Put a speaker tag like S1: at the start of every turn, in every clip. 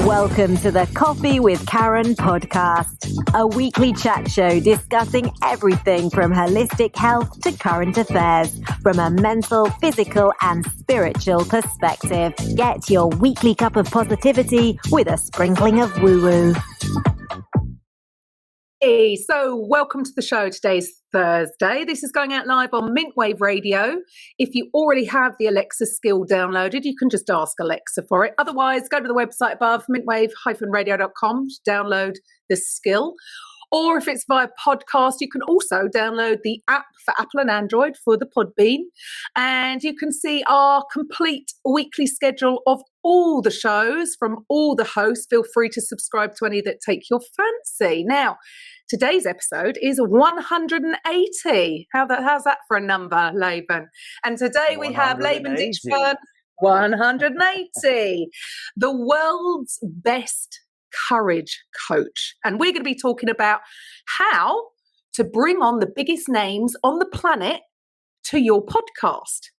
S1: Welcome to the Coffee with Karen podcast, a weekly chat show discussing everything from holistic health to current affairs from a mental, physical, and spiritual perspective. Get your weekly cup of positivity with a sprinkling of woo-woo.
S2: Hey, so welcome to the show. Today's Thursday. This is going out live on Mintwave Radio. If you already have the Alexa skill downloaded, you can just ask Alexa for it. Otherwise, go to the website above, mintwave-radio.com to download the skill. Or if it's via podcast, you can also download the app for Apple and Android for the Podbean. And you can see our complete weekly schedule of all the shows from all the hosts. Feel free to subscribe to any that take your fancy. Now, today's episode is 180. How's that for a number, Laban? And today we have Laban Ditchburn, 180, the world's best courage coach. And we're going to be talking about how to bring on the biggest names on the planet to your podcast,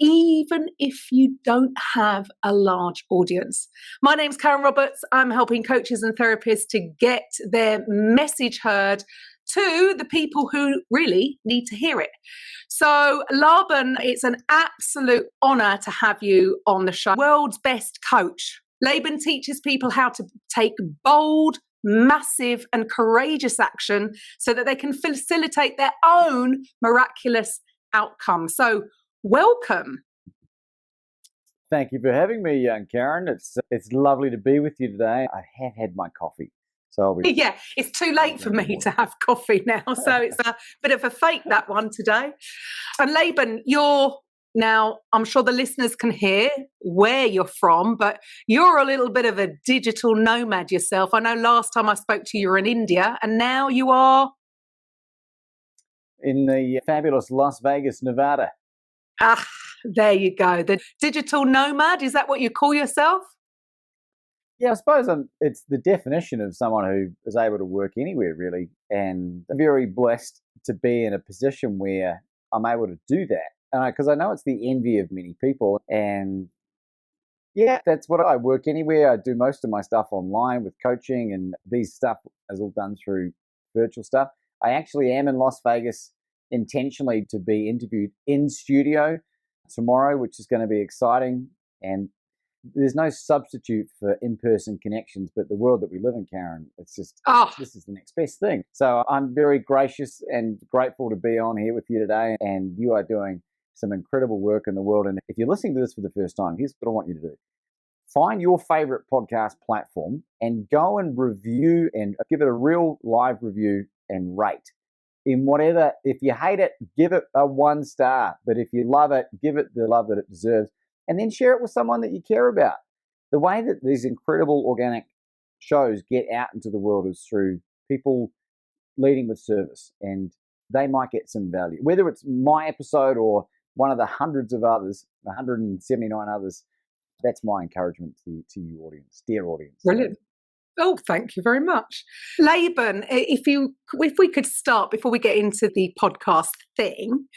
S2: even if you don't have a large audience. My name's Karen Roberts. I'm helping coaches and therapists to get their message heard to the people who really need to hear it. So, Laban, it's an absolute honor to have you on the show. World's best coach. Laban teaches people how to take bold, massive, and courageous action so that they can facilitate their own miraculous outcome. So, welcome.
S3: Thank you for having me, Karen. It's lovely to be with you today. I have had my coffee. So
S2: yeah, it's too late for me to have coffee now. So it's a bit of a fake, that one today. And Laban, now, I'm sure the listeners can hear where you're from, but you're a little bit of a digital nomad yourself. I know last time I spoke to you, you were in India, and now you are?
S3: In the fabulous Las Vegas, Nevada.
S2: Ah, there you go. The digital nomad, is that what you call yourself?
S3: Yeah, I suppose it's the definition of someone who is able to work anywhere, really. And I'm very blessed to be in a position where I'm able to do that. Because I know it's the envy of many people. And yeah, that's what I work anywhere. I do most of my stuff online with coaching, and these stuff is all done through virtual stuff. I actually am in Las Vegas intentionally to be interviewed in studio tomorrow, which is going to be exciting. And there's no substitute for in-person connections, but the world that we live in, Karen, it's just, This is the next best thing. So I'm very gracious and grateful to be on here with you today. And you are doing some incredible work in the world. And if you're listening to this for the first time, here's what I want you to do. Find your favorite podcast platform and go and review and give it a real live review and rate. In whatever, if you hate it, give it a 1 star. But if you love it, give it the love that it deserves. And then share it with someone that you care about. The way that these incredible organic shows get out into the world is through people leading with service. And they might get some value. Whether it's my episode or one of the hundreds of others, 179 others, that's my encouragement to you, audience, dear audience.
S2: Brilliant. Oh, thank you very much. Laban, if we could start before we get into the podcast thing,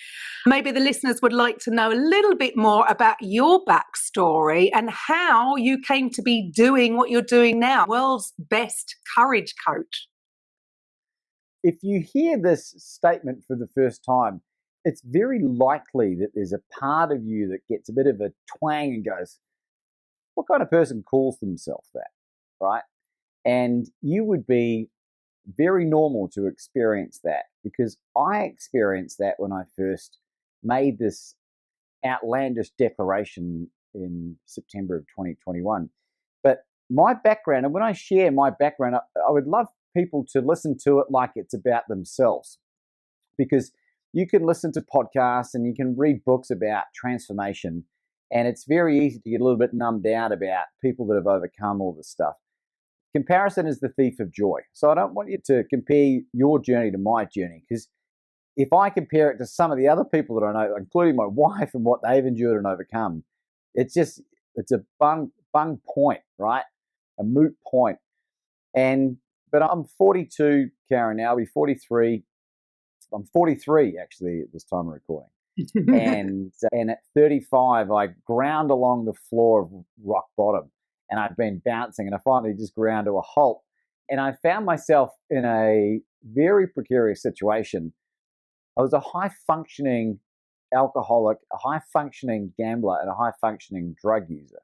S2: maybe the listeners would like to know a little bit more about your backstory and how you came to be doing what you're doing now, world's best courage coach.
S3: If you hear this statement for the first time, it's very likely that there's a part of you that gets a bit of a twang and goes, what kind of person calls themselves that, right? And you would be very normal to experience that, because I experienced that when I first made this outlandish declaration in September of 2021. But my background, and when I share my background, I would love people to listen to it like it's about themselves, because you can listen to podcasts and you can read books about transformation, and it's very easy to get a little bit numbed out about people that have overcome all this stuff. Comparison is the thief of joy. So I don't want you to compare your journey to my journey, because if I compare it to some of the other people that I know, including my wife and what they've endured and overcome, it's a bung point, right? A moot point. But I'm 42, Karen, now I'll be 43. I'm 43 actually at this time of recording. and at 35, I ground along the floor of rock bottom. and I'd been bouncing, and I finally just ground to a halt. And I found myself in a very precarious situation. I was a high-functioning alcoholic, a high-functioning gambler, and a high-functioning drug user,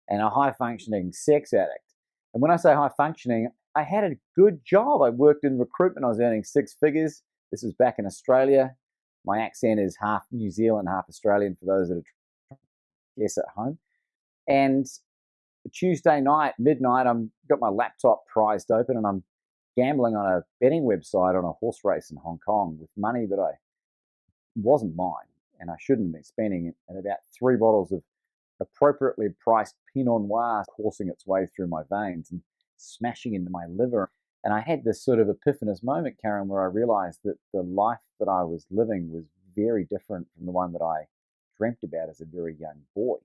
S3: and a high-functioning sex addict. And when I say high-functioning, I had a good job. I worked in recruitment. I was earning six figures. This was back in Australia. My accent is half New Zealand, half Australian for those that are guess at home. And Tuesday night, midnight, I've got my laptop prized open and I'm gambling on a betting website on a horse race in Hong Kong with money that wasn't mine and I shouldn't have been spending it, and about 3 bottles of appropriately priced Pinot Noir coursing its way through my veins and smashing into my liver. And I had this sort of epiphanous moment, Karen, where I realized that the life that I was living was very different from the one that I dreamt about as a very young boy.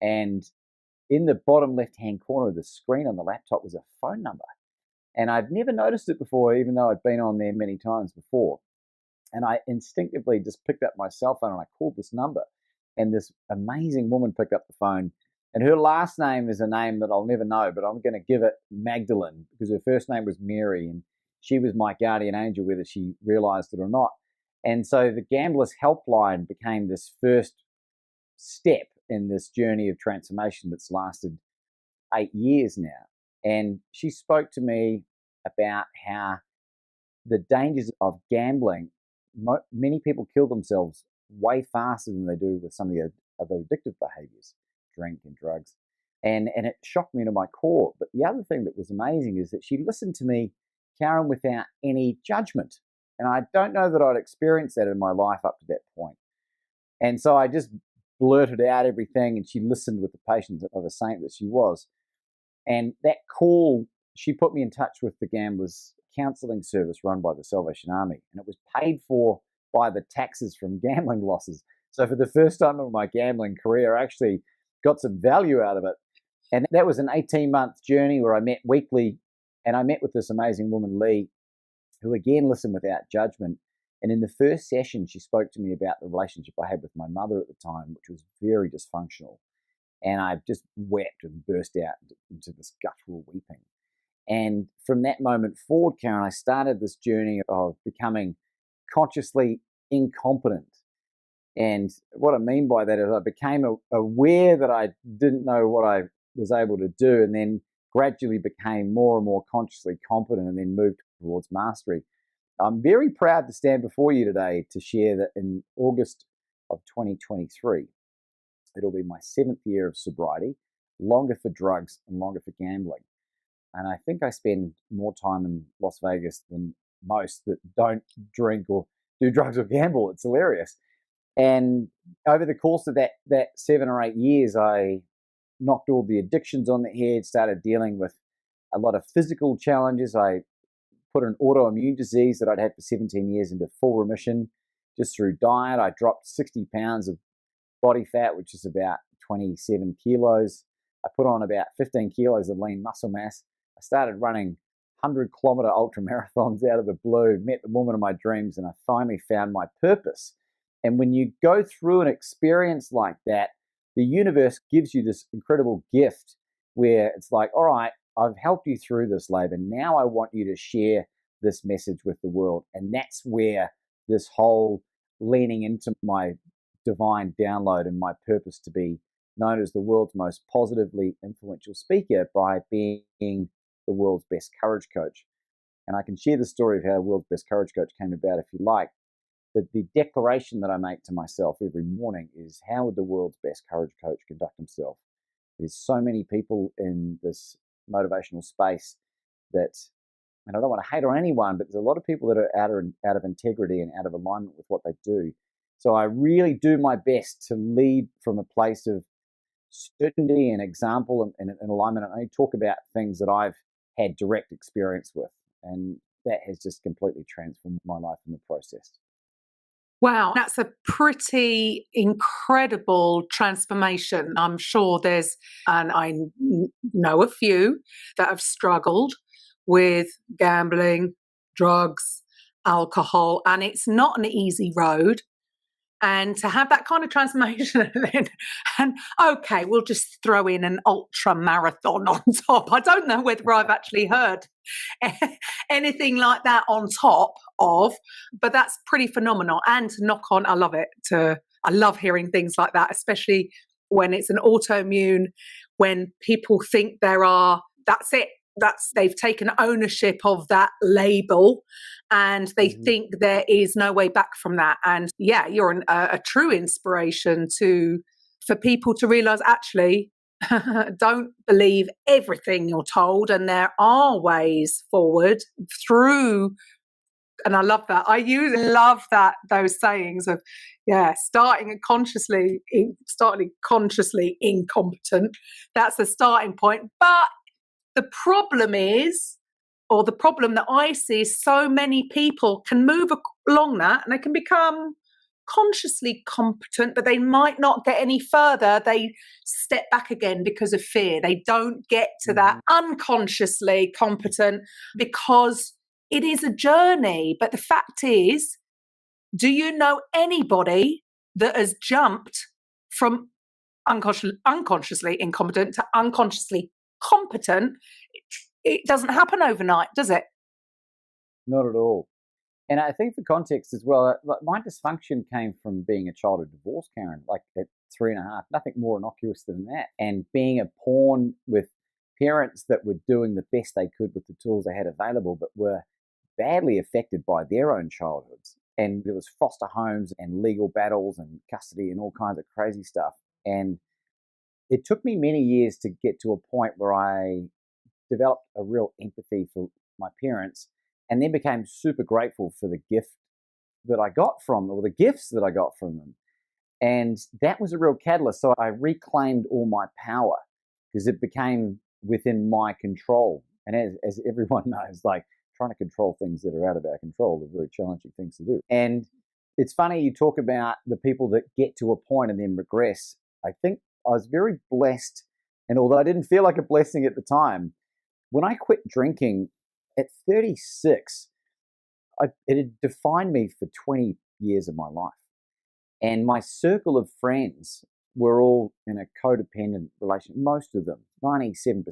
S3: And in the bottom left-hand corner of the screen on the laptop was a phone number. And I'd never noticed it before, even though I'd been on there many times before. And I instinctively just picked up my cell phone and I called this number. And this amazing woman picked up the phone. And her last name is a name that I'll never know, but I'm going to give it Magdalene because her first name was Mary. And she was my guardian angel, whether she realized it or not. And so the Gamblers Helpline became this first step in this journey of transformation that's lasted 8 years now. And she spoke to me about how the dangers of gambling, many people kill themselves way faster than they do with some of the other addictive behaviors, drink and drugs. And it shocked me to my core. But the other thing that was amazing is that she listened to me, Karen, without any judgment. And I don't know that I'd experienced that in my life up to that point. And so I just blurted out everything, and she listened with the patience of a saint that she was. And that call, she put me in touch with the Gamblers counselling service run by the Salvation Army, and it was paid for by the taxes from gambling losses. So for the first time in my gambling career, I actually got some value out of it. And that was an 18-month journey where I met weekly, and I met with this amazing woman, Lee, who again listened without judgment. And in the first session, she spoke to me about the relationship I had with my mother at the time, which was very dysfunctional. And I just wept and burst out into this guttural weeping. And from that moment forward, Karen, I started this journey of becoming consciously incompetent. And what I mean by that is I became aware that I didn't know what I was able to do, and then gradually became more and more consciously competent and then moved towards mastery. I'm very proud to stand before you today to share that in August of 2023, it'll be my 7th year of sobriety, longer for drugs and longer for gambling. And I think I spend more time in Las Vegas than most that don't drink or do drugs or gamble. It's hilarious. And over the course of that 7 or 8 years, I knocked all the addictions on the head, started dealing with a lot of physical challenges. I put an autoimmune disease that I'd had for 17 years into full remission just through diet. I dropped 60 pounds of body fat, which is about 27 kilos. I put on about 15 kilos of lean muscle mass. I started running 100-kilometer ultra marathons out of the blue, met the woman of my dreams, and I finally found my purpose. And when you go through an experience like that, the universe gives you this incredible gift where it's like, all right, I've helped you through this, Laban. Now I want you to share this message with the world. And that's where this whole leaning into my divine download and my purpose to be known as the world's most positively influential speaker by being the world's best courage coach. And I can share the story of how the world's best courage coach came about if you like. But the declaration that I make to myself every morning is, how would the world's best courage coach conduct himself? There's so many people in this motivational space that, and I don't want to hate on anyone, but there's a lot of people that are out of integrity and out of alignment with what they do. So I really do my best to lead from a place of certainty and example and alignment. And I talk about things that I've had direct experience with. And that has just completely transformed my life in the process.
S2: Wow, that's a pretty incredible transformation. I'm sure and I know a few that have struggled with gambling, drugs, alcohol, and it's not an easy road. And to have that kind of transformation and okay, we'll just throw in an ultra marathon on top. I don't know whether I've actually heard anything like that on top of, but that's pretty phenomenal. And to knock on, I love it. I love hearing things like that, especially when it's an autoimmune, when people think that's it. They've taken ownership of that label and they think there is no way back from that. And yeah, you're a true inspiration for people to realize, actually, don't believe everything you're told, and there are ways forward through. And I love that. Love that, those sayings of, starting consciously incompetent. That's the starting point. But the problem is, or the problem that I see, is so many people can move along that and they can become consciously competent, but they might not get any further. They step back again because of fear. They don't get to that unconsciously competent because it is a journey. But the fact is, do you know anybody that has jumped from unconsciously incompetent to unconsciously competent? It doesn't happen overnight, does it?
S3: Not at all. And I think for context as well, my dysfunction came from being a child of divorce, Karen, like at 3.5, nothing more innocuous than that. And being a pawn with parents that were doing the best they could with the tools they had available, but were badly affected by their own childhoods. And there was foster homes and legal battles and custody and all kinds of crazy stuff. And it took me many years to get to a point where I developed a real empathy for my parents, and then became super grateful for the gift that I got from them, or the gifts that I got from them. And that was a real catalyst. So I reclaimed all my power because it became within my control. And as everyone knows, like trying to control things that are out of our control are very challenging things to do. And it's funny you talk about the people that get to a point and then regress. I think I was very blessed, and although I didn't feel like a blessing at the time, when I quit drinking at 36, it had defined me for 20 years of my life. And my circle of friends were all in a codependent relationship, most of them, 97%.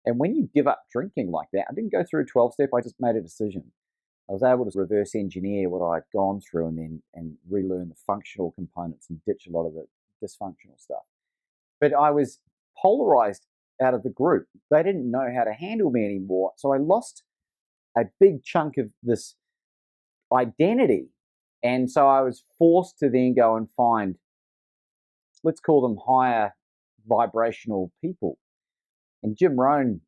S3: And when you give up drinking like that, I didn't go through a 12-step, I just made a decision. I was able to reverse engineer what I'd gone through and relearn the functional components and ditch a lot of the dysfunctional stuff. But I was polarized out of the group. They didn't know how to handle me anymore. So I lost a big chunk of this identity. And so I was forced to then go and find, let's call them higher vibrational people. And Jim Rohn,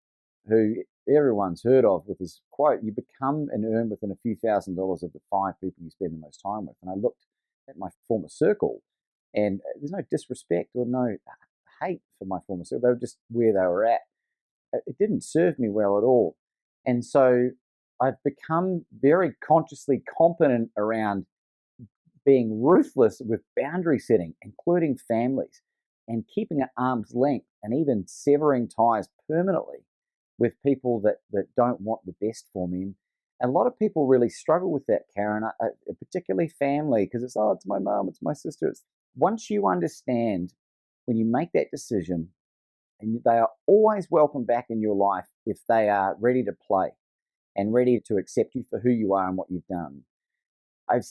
S3: who everyone's heard of, with his quote, you become and earn within a few $1,000s of the 5 people you spend the most time with. And I looked at my former circle, and there's no disrespect or no hate for my former circle. They were just where they were at. It didn't serve me well at all. And so I've become very consciously competent around being ruthless with boundary setting, including families, and keeping at arm's length, and even severing ties permanently with people that don't want the best for me. And a lot of people really struggle with that, Karen, particularly family, because it's my mom, it's my sister. Once you understand, when you make that decision, and they are always welcome back in your life if they are ready to play and ready to accept you for who you are and what you've done.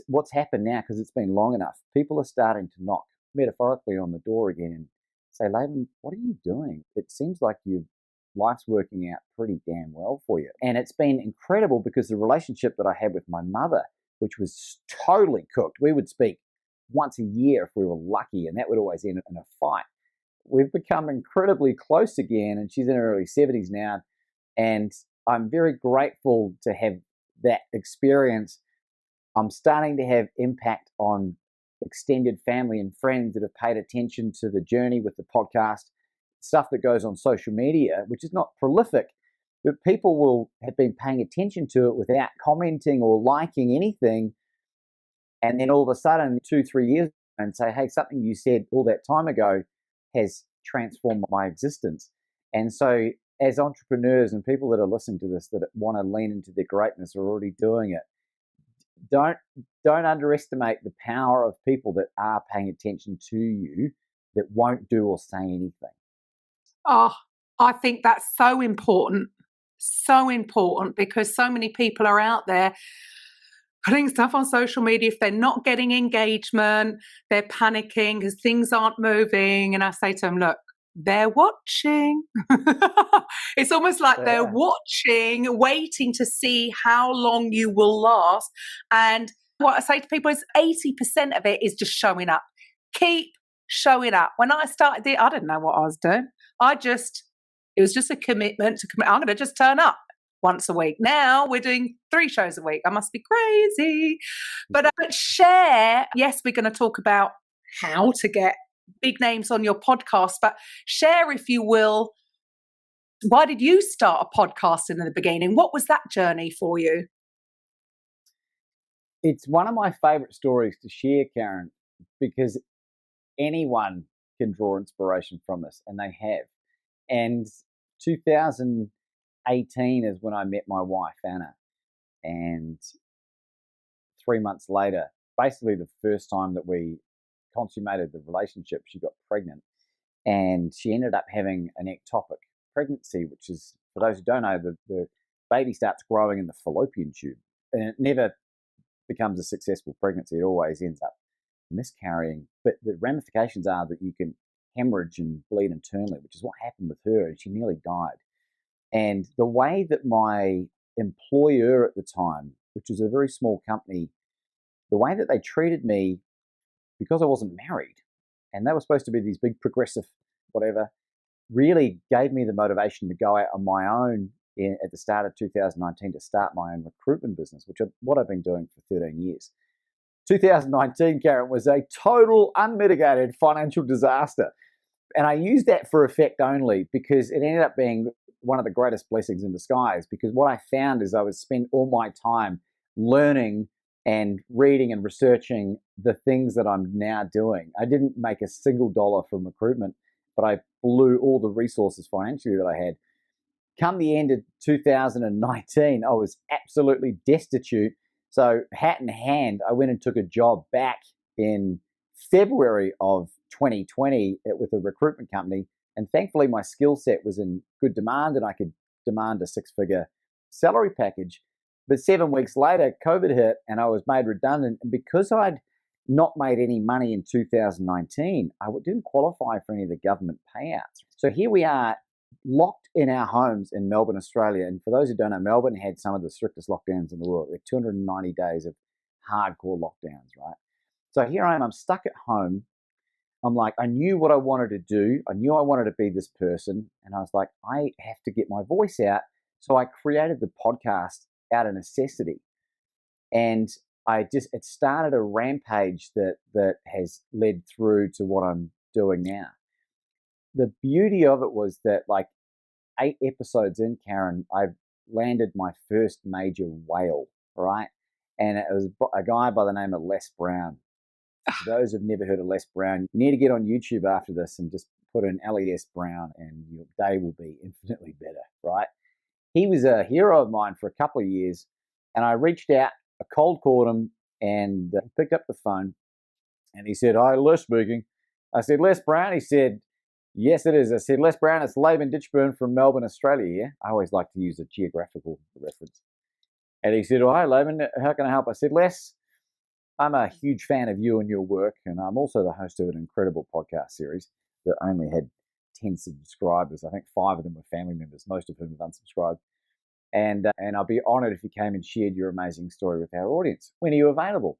S3: What's happened now, because it's been long enough, people are starting to knock metaphorically on the door again and say, Laban, what are you doing? It seems like life's working out pretty damn well for you. And it's been incredible, because the relationship that I had with my mother, which was totally cooked, we would speak once a year if we were lucky, and that would always end in a fight. We've become incredibly close again, and she's in her early 70s now, and I'm very grateful to have that experience. I'm starting to have impact on extended family and friends that have paid attention to the journey with the podcast, stuff that goes on social media, which is not prolific, but people will have been paying attention to it without commenting or liking anything. And then all of a sudden, 2-3 years, and say, hey, something you said all that time ago has transformed my existence. And so as entrepreneurs and people that are listening to this that want to lean into their greatness are already doing it, don't underestimate the power of people that are paying attention to you that won't do or say anything.
S2: Oh, I think that's so important. So important, because so many people are out there putting stuff on social media. If they're not getting engagement, they're panicking because things aren't moving. And I say to them, look, they're watching. It's almost like they're watching, waiting to see how long you will last. And what I say to people is 80% of it is just showing up. Keep showing up. When I started it, I didn't know what I was doing. It was just a commitment to commit. I'm going to just turn up once a week. Now we're doing 3 shows a week. I must be crazy. But share, yes, we're going to talk about how to get big names on your podcast, but share, if you will, why did you start a podcast in the beginning? What was that journey for you?
S3: It's one of my favorite stories to share, Karen, because anyone can draw inspiration from this, and they have. And 2018 is when I met my wife, Anna. And 3 months later, basically the first time that we consummated the relationship, she got pregnant. And she ended up having an ectopic pregnancy, which is, for those who don't know, the baby starts growing in the fallopian tube. And it never becomes a successful pregnancy. It always ends up miscarrying. But the ramifications are that you can hemorrhage and bleed internally, which is what happened with her, and she nearly died. And the way that my employer at the time, which was a very small company, the way that they treated me, because I wasn't married, and they were supposed to be these big progressive whatever, really gave me the motivation to go out on my own at the start of 2019 to start my own recruitment business, which is what I've been doing for 13 years. 2019, Karen, was a total unmitigated financial disaster. And I used that for effect only because it ended up being one of the greatest blessings in disguise, because what I found is I would spend all my time learning and reading and researching the things that I'm now doing. I didn't make a single dollar from recruitment, but I blew all the resources financially that I had. Come the end of 2019, I was absolutely destitute. So hat in hand, I went and took a job back in February of 2020 with a recruitment company. And thankfully, my skill set was in good demand and I could demand a 6-figure salary package. But 7 weeks later, COVID hit and I was made redundant. And because I'd not made any money in 2019, I didn't qualify for any of the government payouts. So here we are, locked in our homes in Melbourne, Australia. And for those who don't know, Melbourne had some of the strictest lockdowns in the world. Like 290 days of hardcore lockdowns, right? So here I am, I'm stuck at home. I'm like, I knew what I wanted to do. I knew I wanted to be this person. And I was like, I have to get my voice out. So I created the podcast out of necessity. And it started a rampage that has led through to what I'm doing now. The beauty of it was that, like, 8 episodes in, Karen, I've landed my first major whale, right? And it was a guy by the name of Les Brown. For those who've never heard of Les Brown, you need to get on YouTube after this and just put in Les Brown and your day will be infinitely better, right? He was a hero of mine for a couple of years, and I reached out, I cold called him, and picked up the phone, and he said, "Hi, Les speaking." I said, "Les Brown?" He said, "Yes, it is." I said, "Les Brown, it's Laban Ditchburn from Melbourne, Australia here." I always like to use a geographical reference. And he said, "Oh, hi, Laban, how can I help?" I said, "Les, I'm a huge fan of you and your work, and I'm also the host of an incredible podcast series that only had 10 subscribers. I think 5 of them were family members, most of whom have unsubscribed. And I'll be honored if you came and shared your amazing story with our audience. When are you available?"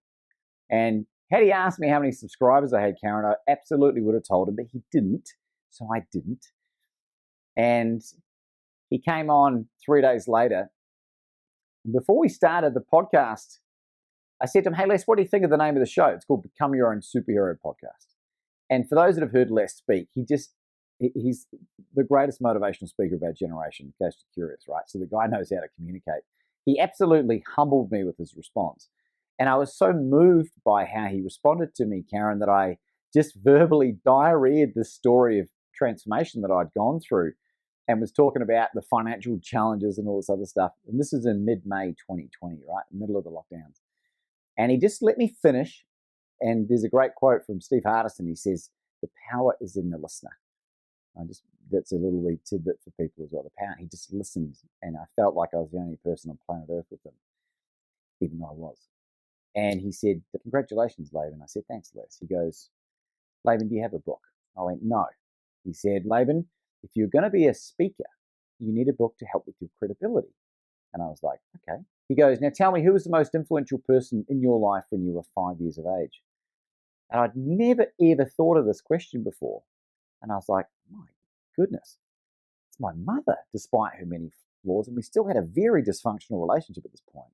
S3: And had he asked me how many subscribers I had, Karen, I absolutely would have told him, but he didn't. So I didn't. And he came on 3 days later. And before we started the podcast, I said to him, "Hey, Les, what do you think of the name of the show?" It's called Become Your Own Superhero Podcast. And for those that have heard Les speak, he's the greatest motivational speaker of our generation, in case you're curious, right? So the guy knows how to communicate. He absolutely humbled me with his response. And I was so moved by how he responded to me, Karen, that I just verbally diarrheaed the story of transformation that I'd gone through and was talking about the financial challenges and all this other stuff. And this is in mid-May 2020, right? Middle of the lockdowns. And he just let me finish. And there's a great quote from Steve Hardison. He says, "The power is in the listener." That's a little wee tidbit for people as well. The power, he just listened, and I felt like I was the only person on planet Earth with him, even though I was. And he said, "Congratulations, Laban." I said, "Thanks, Les." He goes, "Laban, do you have a book?" I went, "No." He said, "Laban, if you're going to be a speaker, you need a book to help with your credibility." And I was like, "Okay." He goes, "Now tell me, who was the most influential person in your life when you were 5 years of age?" And I'd never, ever thought of this question before. And I was like, my goodness, it's my mother, despite her many flaws. And we still had a very dysfunctional relationship at this point.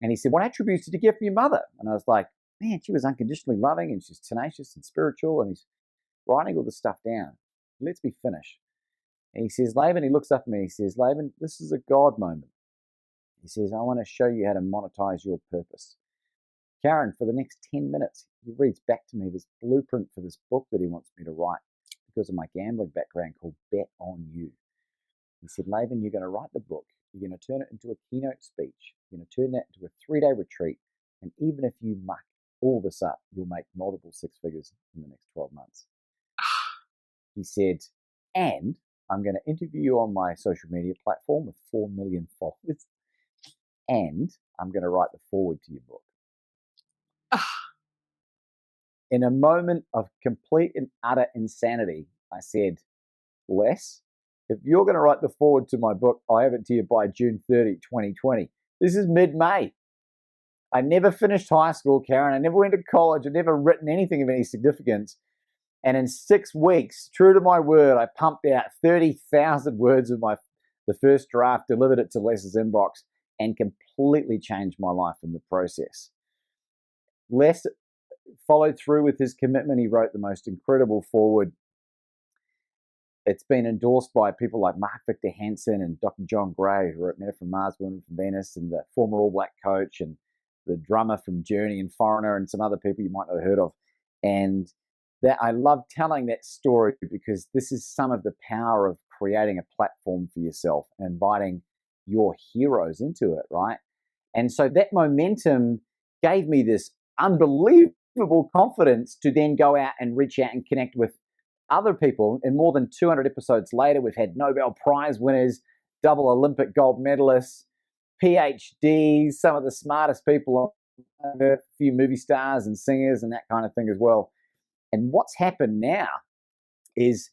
S3: And he said, "What attributes did you get from your mother?" And I was like, "Man, she was unconditionally loving, and she's tenacious and spiritual." And he's writing all this stuff down. "Let's be finished." And he says, "Laban," he looks up at me, he says, "Laban, this is a God moment." He says, "I want to show you how to monetize your purpose." Karen, for the next 10 minutes, he reads back to me this blueprint for this book that he wants me to write because of my gambling background, called Bet on You. He said, "Laban, you're going to write the book. You're going to turn it into a keynote speech. You're going to turn that into a 3-day retreat. And even if you muck all this up, you'll make multiple six figures in the next 12 months. He said, "And I'm going to interview you on my social media platform with 4 million followers. And I'm going to write the foreword to your book." In a moment of complete and utter insanity, I said, "Les, if you're going to write the foreword to my book, I have it to you by June 30, 2020. This is mid-May. I never finished high school, Karen. I never went to college. I'd never written anything of any significance. And in 6 weeks, true to my word, I pumped out 30,000 words of the first draft, delivered it to Les's inbox, and completely changed my life in the process." Les followed through with his commitment. He wrote the most incredible foreword. It's been endorsed by people like Mark Victor Hansen and Dr. John Gray, who wrote Men Are From Mars, Women Are From Venus, and the former All Black coach, and the drummer from Journey and Foreigner, and some other people you might not have heard of. And that I love telling that story because this is some of the power of creating a platform for yourself and inviting your heroes into it, right? And so that momentum gave me this unbelievable confidence to then go out and reach out and connect with other people. And more than 200 episodes later, we've had Nobel Prize winners, double Olympic gold medalists, PhDs, some of the smartest people on earth, a few movie stars and singers and that kind of thing as well. And what's happened now is,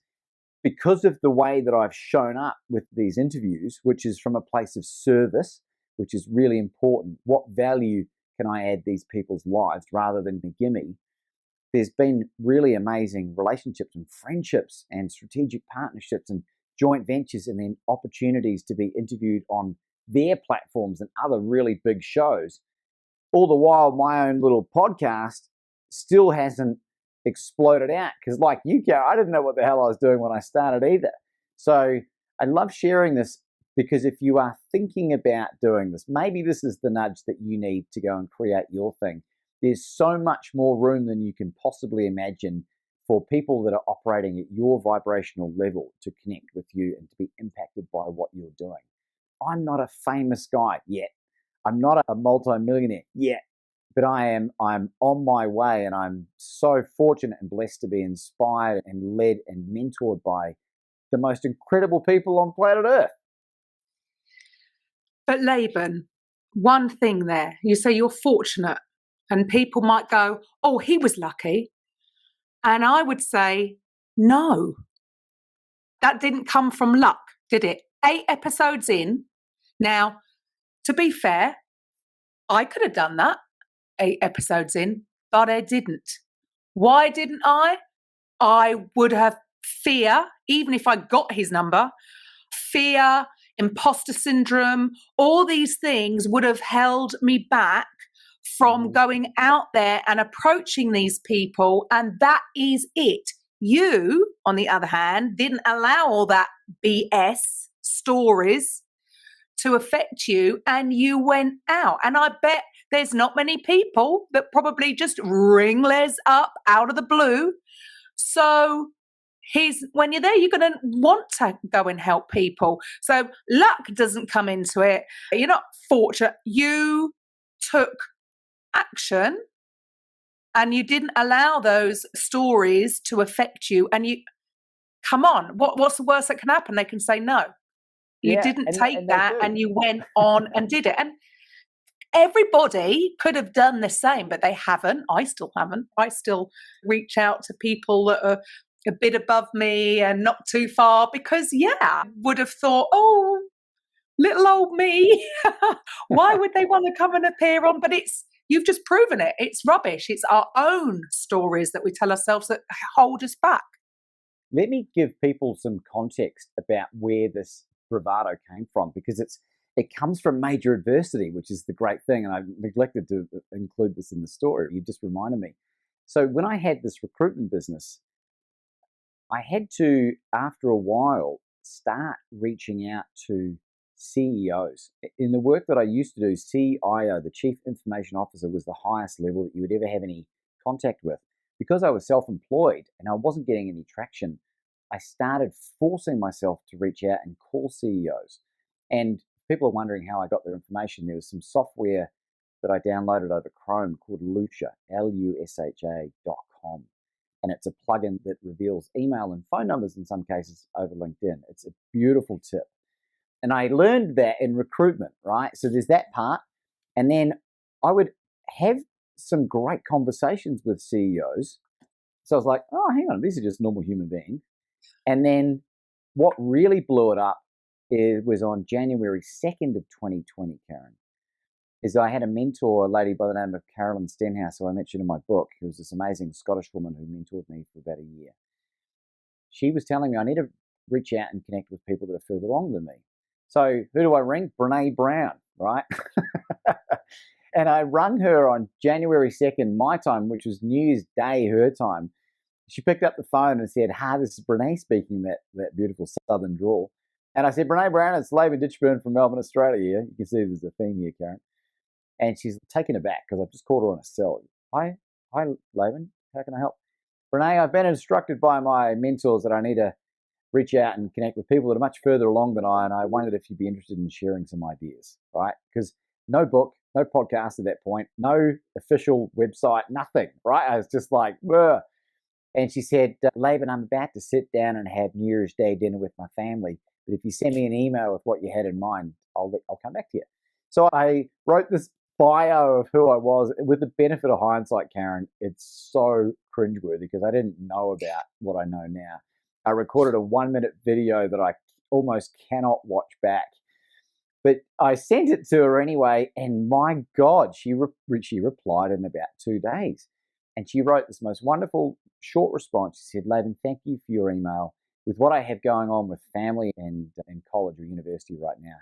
S3: because of the way that I've shown up with these interviews, which is from a place of service, which is really important. What value can I add these people's lives rather than a gimme? There's been really amazing relationships and friendships and strategic partnerships and joint ventures, and then opportunities to be interviewed on their platforms and other really big shows. All the while, my own little podcast still hasn't exploded out because, like you, Karen, I didn't know what the hell I was doing when I started either. So I love sharing this because if you are thinking about doing this, maybe this is the nudge that you need to go and create your thing. There's so much more room than you can possibly imagine for people that are operating at your vibrational level to connect with you and to be impacted by what you're doing. I'm not a famous guy yet. I'm not a multi-millionaire yet, but I'm on my way, and I'm so fortunate and blessed to be inspired and led and mentored by the most incredible people on planet Earth.
S2: But Laban, one thing there, you say you're fortunate, and people might go, "Oh, he was lucky." And I would say, no, that didn't come from luck, did it? 8 episodes in. Now, to be fair, I could have done that 8 episodes in, but I didn't. Why didn't I? I would have fear, even if I got his number, fear, imposter syndrome, all these things would have held me back from going out there and approaching these people. And that is it. You, on the other hand, didn't allow all that BS stories to affect you, and you went out. And I bet there's not many people that probably just ring Les up out of the blue. So when you're there, you're going to want to go and help people. So luck doesn't come into it. You're not fortunate. You took action and you didn't allow those stories to affect you, and you, come on, what's the worst that can happen? They can say no. You didn't take that and you went on and did it. And everybody could have done the same, but they haven't. I still haven't. I still reach out to people that are a bit above me and not too far because, would have thought, oh, little old me, why would they want to come and appear on? But you've just proven it. It's rubbish. It's our own stories that we tell ourselves that hold us back.
S3: Let me give people some context about where this bravado came from, because it comes from major adversity, which is the great thing. And I neglected to include this in the story. You just reminded me. So when I had this recruitment business, I had to, after a while, start reaching out to CEOs. In the work that I used to do, CIO, the Chief Information Officer, was the highest level that you would ever have any contact with. Because I was self-employed and I wasn't getting any traction, I started forcing myself to reach out and call CEOs. And people are wondering how I got their information. There was some software that I downloaded over Chrome called Lusha, Lusha.com. And it's a plugin that reveals email and phone numbers in some cases over LinkedIn. It's a beautiful tip. And I learned that in recruitment, right? So there's that part. And then I would have some great conversations with CEOs. So I was like, oh, hang on, these are just normal human beings. And then what really blew it up was on January 2nd of 2020, Karen, is I had a mentor, a lady by the name of Carolyn Stenhouse, who I mentioned in my book, who was this amazing Scottish woman who mentored me for about a year. She was telling me I need to reach out and connect with people that are further along than me. So who do I ring? Brene Brown, right? And I rung her on January 2nd, my time, which was New Year's Day, her time. She picked up the phone and said, hi, this is Brene speaking, that beautiful southern drawl. And I said, Brene Brown, it's Laban Ditchburn from Melbourne, Australia here. You can see there's a theme here, Karen. And she's taken aback because I've just called her on a cell. Hi, Laban, how can I help? Brene, I've been instructed by my mentors that I need to reach out and connect with people that are much further along than I, and I wondered if you'd be interested in sharing some ideas, right? Because no book, no podcast at that point, no official website, nothing, right? I was just like, Whoa. And she said, Laban, I'm about to sit down and have New Year's Day dinner with my family, but if you send me an email with what you had in mind, I'll come back to you. So I wrote this bio of who I was. With the benefit of hindsight, Karen, it's so cringeworthy because I didn't know about what I know now. I recorded a 1-minute video that I almost cannot watch back. But I sent it to her anyway, and my God, she replied in about 2 days. And she wrote this most wonderful short response. She said, Laban, thank you for your email. With what I have going on with family and college or university right now,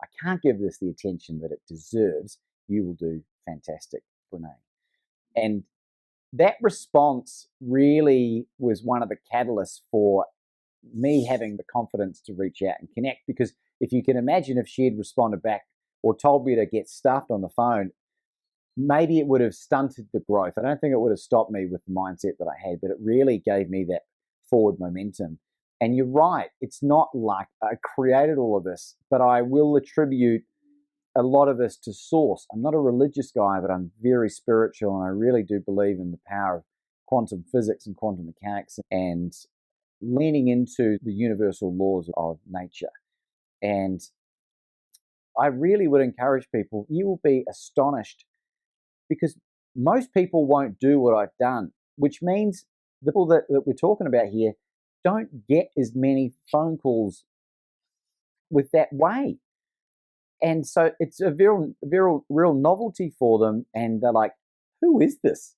S3: I can't give this the attention that it deserves. You will do fantastic, Brene. And that response really was one of the catalysts for me having the confidence to reach out and connect, because if you can imagine if she had responded back or told me to get stuffed on the phone, maybe it would have stunted the growth. I don't think it would have stopped me with the mindset that I had, but it really gave me that forward momentum. And you're right, it's not luck. I created all of this, but I will attribute a lot of this to source. I'm not a religious guy, but I'm very spiritual, and I really do believe in the power of quantum physics and quantum mechanics and leaning into the universal laws of nature. And I really would encourage people, you will be astonished, because most people won't do what I've done, which means the people that we're talking about here don't get as many phone calls with that way. And so it's a real novelty for them. And they're like, who is this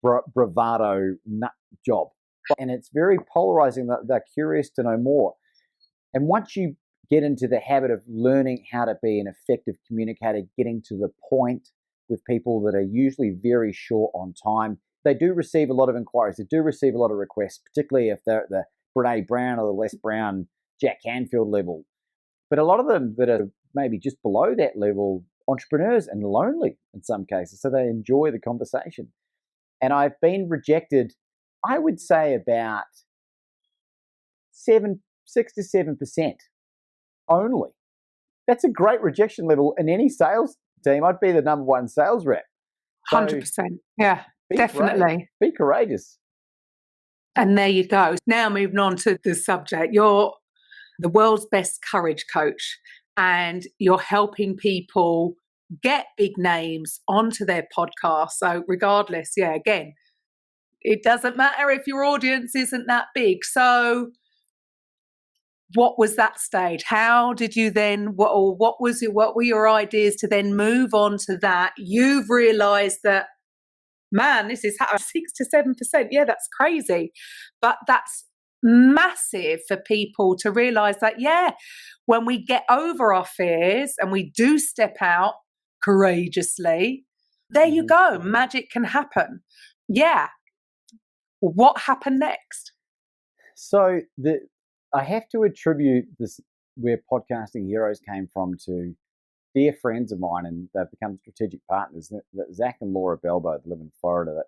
S3: bravado nut job? And it's very polarizing. They're curious to know more. And once you get into the habit of learning how to be an effective communicator, getting to the point with people that are usually very short on time, they do receive a lot of inquiries. They do receive a lot of requests, particularly if they're at the Brene Brown or the Les Brown, Jack Canfield level. But a lot of them that are maybe just below that level, entrepreneurs and lonely in some cases, so they enjoy the conversation. And I've been rejected, I would say about 6 to 7% only. That's a great rejection level in any sales team. I'd be the number one sales rep. So
S2: 100%. Yeah,
S3: be
S2: definitely.
S3: brave, be courageous.
S2: And there you go. Now moving on to the subject, you're the world's best courage coach, and you're helping people get big names onto their podcast. So regardless, yeah, again, it doesn't matter if your audience isn't that big. So what was that stage? How did you then, what were your ideas to then move on to that? You've realized that, man, this is 6 to 7%. Yeah, that's crazy. But that's massive for people to realize that, yeah, when we get over our fears and we do step out courageously, there you go, magic can happen. Yeah. What happened next?
S3: So I have to attribute this, where podcasting heroes came from, to dear friends of mine, and they've become strategic partners. Zach and Laura Belbo, that live in Florida. That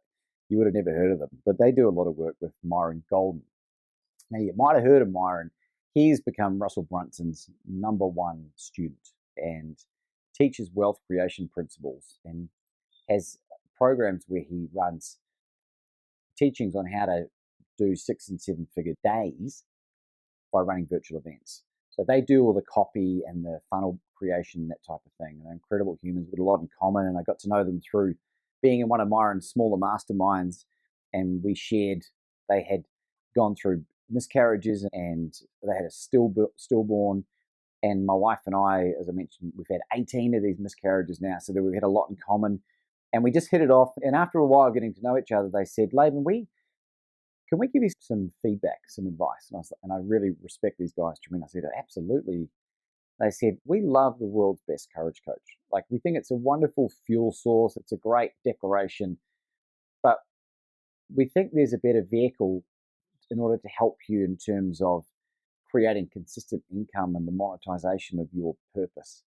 S3: you would have never heard of them, but they do a lot of work with Myron Golden. Now, you might have heard of Myron. He's become Russell Brunson's #1 student and teaches wealth creation principles and has programs where he runs teachings on how to do 6 and 7 figure days by running virtual events. So they do all the copy and the funnel creation, that type of thing. And they're incredible humans with a lot in common. And I got to know them through being in one of Myron's smaller masterminds. And we shared, they had gone through miscarriages and they had a stillborn. And my wife and I, as I mentioned, we've had 18 of these miscarriages now. So that we've had a lot in common. And we just hit it off. And after a while getting to know each other, they said, Laban, can we give you some feedback, some advice? And I really respect these guys tremendously. I said, absolutely. They said, we love the world's best courage coach. Like, we think it's a wonderful fuel source. It's a great declaration. But we think there's a better vehicle in order to help you in terms of creating consistent income and the monetization of your purpose.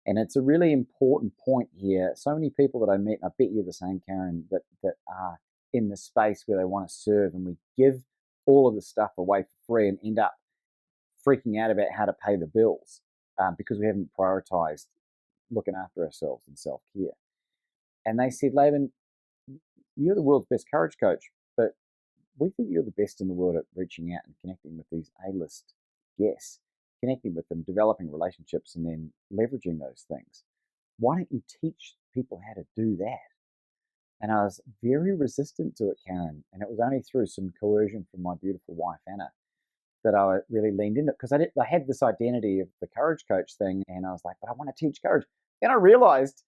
S3: And it's a really important point here. So many people that I met, and I bet you're the same, Karen, that are in the space where they want to serve, and we give all of the stuff away for free and end up freaking out about how to pay the bills because we haven't prioritized looking after ourselves and self-care. And they said, Laban, you're the world's best courage coach, but we think you're the best in the world at reaching out and connecting with these A-list guests, connecting with them, developing relationships, and then leveraging those things. Why don't you teach people how to do that? And I was very resistant to it, Karen. And it was only through some coercion from my beautiful wife, Anna, that I really leaned into it. Because I had this identity of the courage coach thing. And I was like, but I want to teach courage. And I realized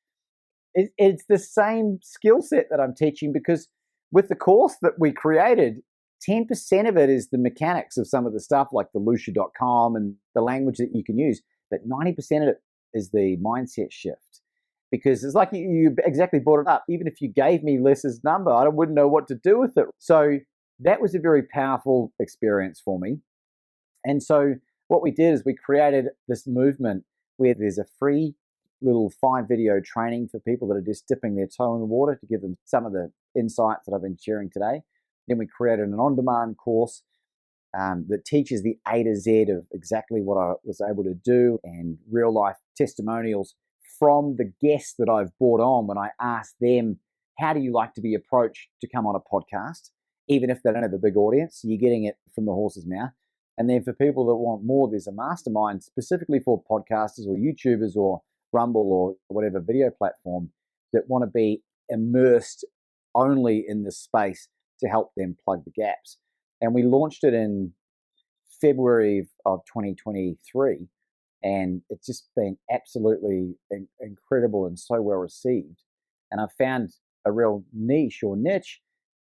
S3: it's the same skill set that I'm teaching, because with the course that we created, 10% of it is the mechanics of some of the stuff like the lucia.com and the language that you can use. But 90% of it is the mindset shift. Because it's like you exactly brought it up. Even if you gave me Les's number, I wouldn't know what to do with it. So that was a very powerful experience for me. And so what we did is we created this movement where there's a free little 5-video training for people that are just dipping their toe in the water to give them some of the insights that I've been sharing today. Then we created an on-demand course that teaches the A to Z of exactly what I was able to do, and real-life testimonials from the guests that I've brought on when I ask them, how do you like to be approached to come on a podcast? Even if they don't have a big audience, you're getting it from the horse's mouth. And then for people that want more, there's a mastermind specifically for podcasters or YouTubers or Rumble or whatever video platform that want to be immersed only in this space to help them plug the gaps. And we launched it in February of 2023. And it's just been absolutely incredible and so well received. And I've found a real niche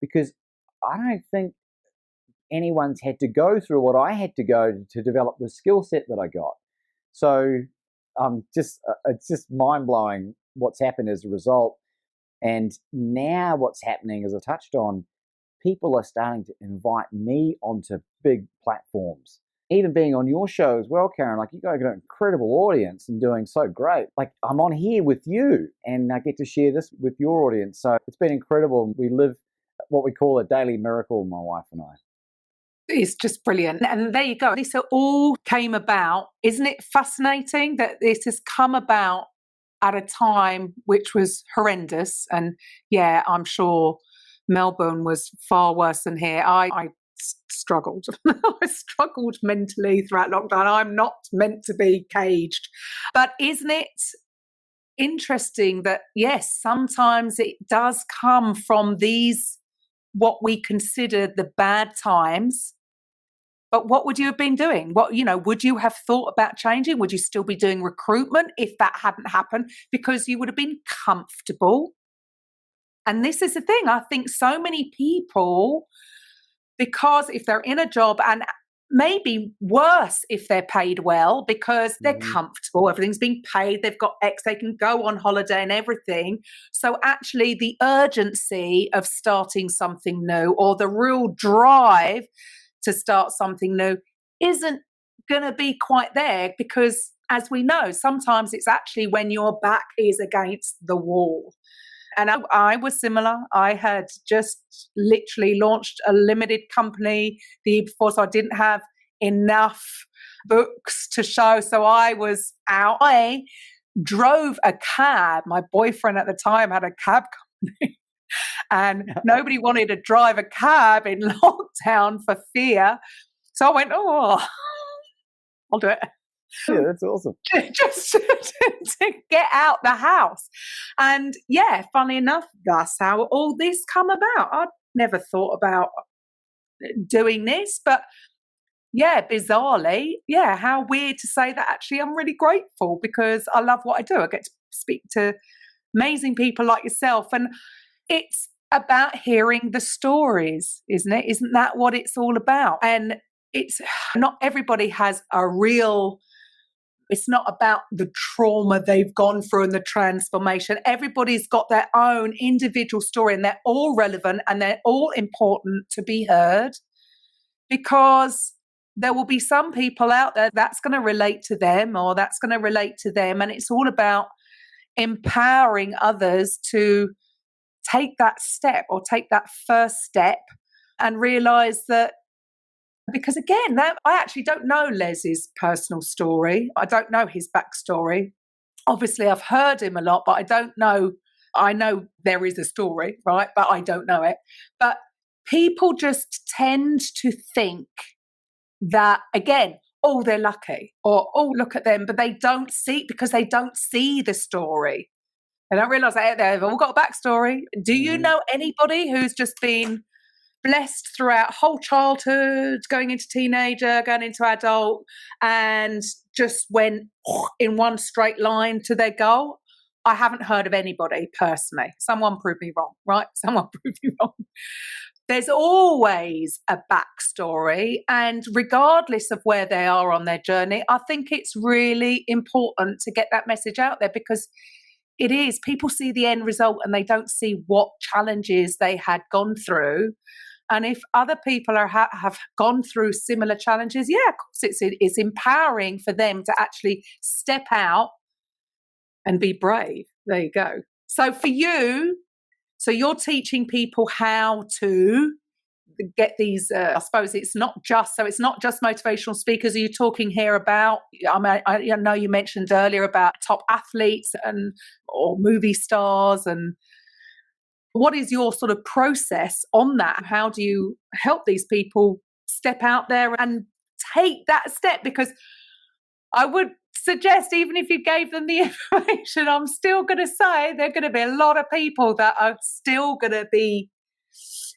S3: because I don't think anyone's had to go through what I had to go to develop the skill set that I got. So it's just mind-blowing what's happened as a result. And now what's happening, as I touched on, people are starting to invite me onto big platforms. Even being on your show as well, Karen, like, you guys got an incredible audience and doing so great. Like, I'm on here with you and I get to share this with your audience. So it's been incredible. We live what we call a daily miracle, my wife and I.
S2: It's just brilliant. And there you go. This all came about. Isn't it fascinating that this has come about at a time which was horrendous. And yeah, I'm sure Melbourne was far worse than here. I struggled. I struggled mentally throughout lockdown. I'm not meant to be caged. But isn't it interesting that, yes, sometimes it does come from these, what we consider the bad times. But what would you have been doing? Would you have thought about changing? Would you still be doing recruitment if that hadn't happened? Because you would have been comfortable. And this is the thing. I think so many people, because if they're in a job, and maybe worse if they're paid well, because they're comfortable, everything's being paid, they've got X, they can go on holiday and everything. So actually the urgency of starting something new, or the real drive to start something new, isn't going to be quite there, because as we know, sometimes it's actually when your back is against the wall. And I was similar. I had just literally launched a limited company the year before, so I didn't have enough books to show. So I was out. I drove a cab. My boyfriend at the time had a cab company. And nobody wanted to drive a cab in lockdown for fear. So I went, I'll do it.
S3: Yeah, that's awesome.
S2: Just to get out the house. And yeah, funny enough, that's how all this come about. I'd never thought about doing this, but yeah, bizarrely, yeah, how weird to say that. Actually, I'm really grateful because I love what I do. I get to speak to amazing people like yourself. And it's about hearing the stories, isn't it? Isn't that what it's all about? And it's not everybody has a real, it's not about the trauma they've gone through and the transformation. Everybody's got their own individual story, and they're all relevant and they're all important to be heard, because there will be some people out there that's going to relate to them, or that's going to relate to them. And it's all about empowering others to take that step, or take that first step, and realize that, because again, I actually don't know Les's personal story. I don't know his backstory. Obviously, I've heard him a lot, but I don't know. I know there is a story, right? But I don't know it. But people just tend to think that, again, they're lucky, or, look at them, but they don't see, because they don't see the story. They don't realise that they've all got a backstory. Do you know anybody who's just been blessed throughout whole childhood, going into teenager, going into adult, and just went in one straight line to their goal? I haven't heard of anybody personally. Someone prove me wrong, right? Someone prove me wrong. There's always a backstory, and regardless of where they are on their journey, I think it's really important to get that message out there, because it is, people see the end result and they don't see what challenges they had gone through. And if other people have gone through similar challenges, yeah, of course it's empowering for them to actually step out and be brave. There you go. So for you, so you're teaching people how to get these, I suppose it's not just motivational speakers. Are you talking here about, I know you mentioned earlier about top athletes or movie stars, and what is your sort of process on that? How do you help these people step out there and take that step? Because I would suggest, even if you gave them the information, I'm still going to say there are going to be a lot of people that are still going to be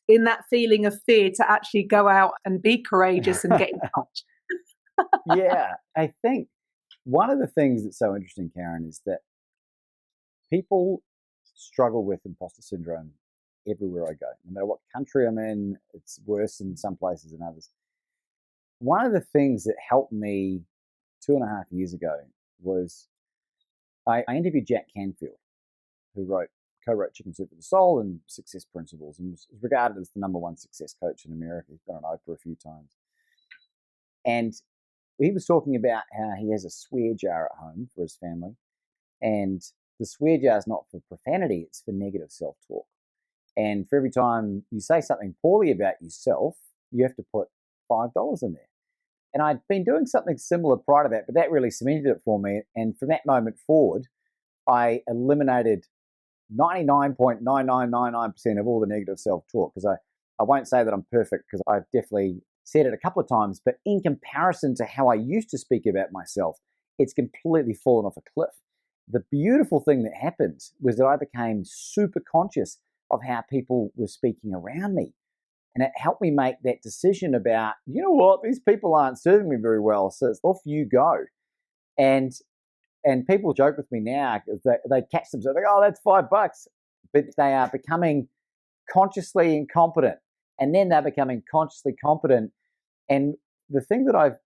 S2: in that feeling of fear to actually go out and be courageous and get in touch.
S3: Yeah, I think one of the things that's so interesting, Karen, is that people struggle with imposter syndrome everywhere I go. No matter what country I'm in, it's worse in some places than others. One of the things that helped me 2.5 years ago was I interviewed Jack Canfield, who co-wrote Chicken Soup for the Soul and Success Principles, and was regarded as the #1 success coach in America. He's been on Oprah a few times. And he was talking about how he has a swear jar at home for his family. And the swear jar is not for profanity, it's for negative self-talk. And for every time you say something poorly about yourself, you have to put $5 in there. And I'd been doing something similar prior to that, but that really cemented it for me. And from that moment forward, I eliminated 99.9999% of all the negative self-talk, because I won't say that I'm perfect, because I've definitely said it a couple of times, but in comparison to how I used to speak about myself, it's completely fallen off a cliff. The beautiful thing that happened was that I became super conscious of how people were speaking around me. And it helped me make that decision about, you know what, these people aren't serving me very well, so it's off you go. And people joke with me now, because they catch themselves, they go, oh, that's $5. But they are becoming consciously incompetent. And then they're becoming consciously competent. And the thing that I've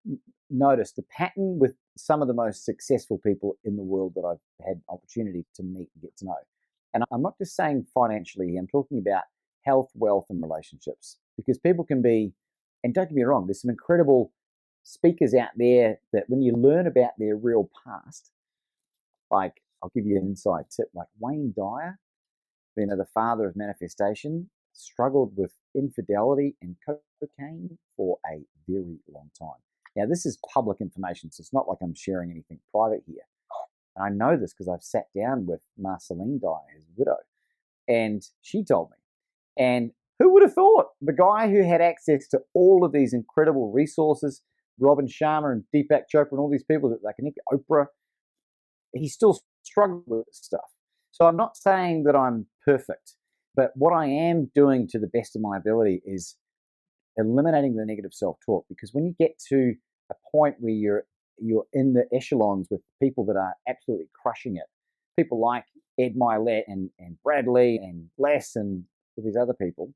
S3: noticed, the pattern with some of the most successful people in the world that I've had opportunity to meet and get to know. And I'm not just saying financially, I'm talking about health, wealth, and relationships. Because people can be, and don't get me wrong, there's some incredible speakers out there that when you learn about their real past, like, I'll give you an inside tip, like Wayne Dyer, the father of manifestation, struggled with infidelity and cocaine for a very long time. Now, this is public information, so it's not like I'm sharing anything private here. And I know this because I've sat down with Marceline Dyer, his widow, and she told me. And who would have thought? The guy who had access to all of these incredible resources, Robin Sharma and Deepak Chopra and all these people that they can get, Oprah, he still struggled with this stuff. So I'm not saying that I'm perfect, but what I am doing to the best of my ability is eliminating the negative self-talk, because when you get to a point where you're in the echelons with people that are absolutely crushing it, people like Ed Milet and Bradley and Les and these other people,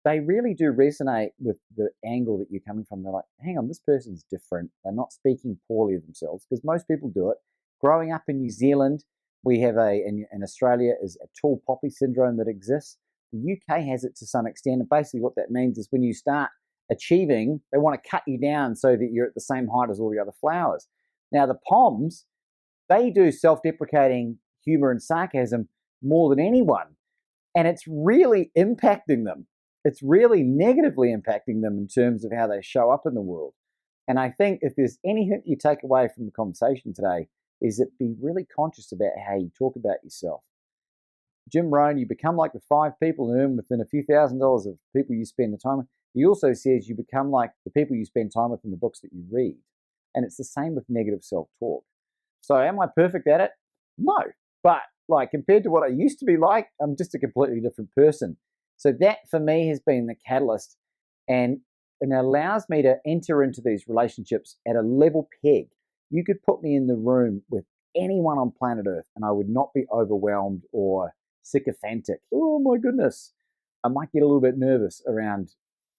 S3: they really do resonate with the angle that you're coming from. They're like, hang on, this person's different. They're not speaking poorly of themselves, because most people do it. Growing up in New Zealand, we have in Australia is a tall poppy syndrome that exists. The UK has it to some extent. And basically what that means is when you start achieving, they want to cut you down so that you're at the same height as all the other flowers. Now, the Poms, they do self-deprecating humor and sarcasm more than anyone. And it's really impacting them. It's really negatively impacting them in terms of how they show up in the world. And I think if there's anything you take away from the conversation today, is that be really conscious about how you talk about yourself. Jim Rohn, you become like the 5 people who earn within a few $1,000s of people you spend the time with. He also says you become like the people you spend time with in the books that you read. And it's the same with negative self-talk. So am I perfect at it? No. But like compared to what I used to be like, I'm just a completely different person. So that for me has been the catalyst, and it allows me to enter into these relationships at a level peg. You could put me in the room with anyone on planet Earth and I would not be overwhelmed or sycophantic. Oh my goodness. I might get a little bit nervous around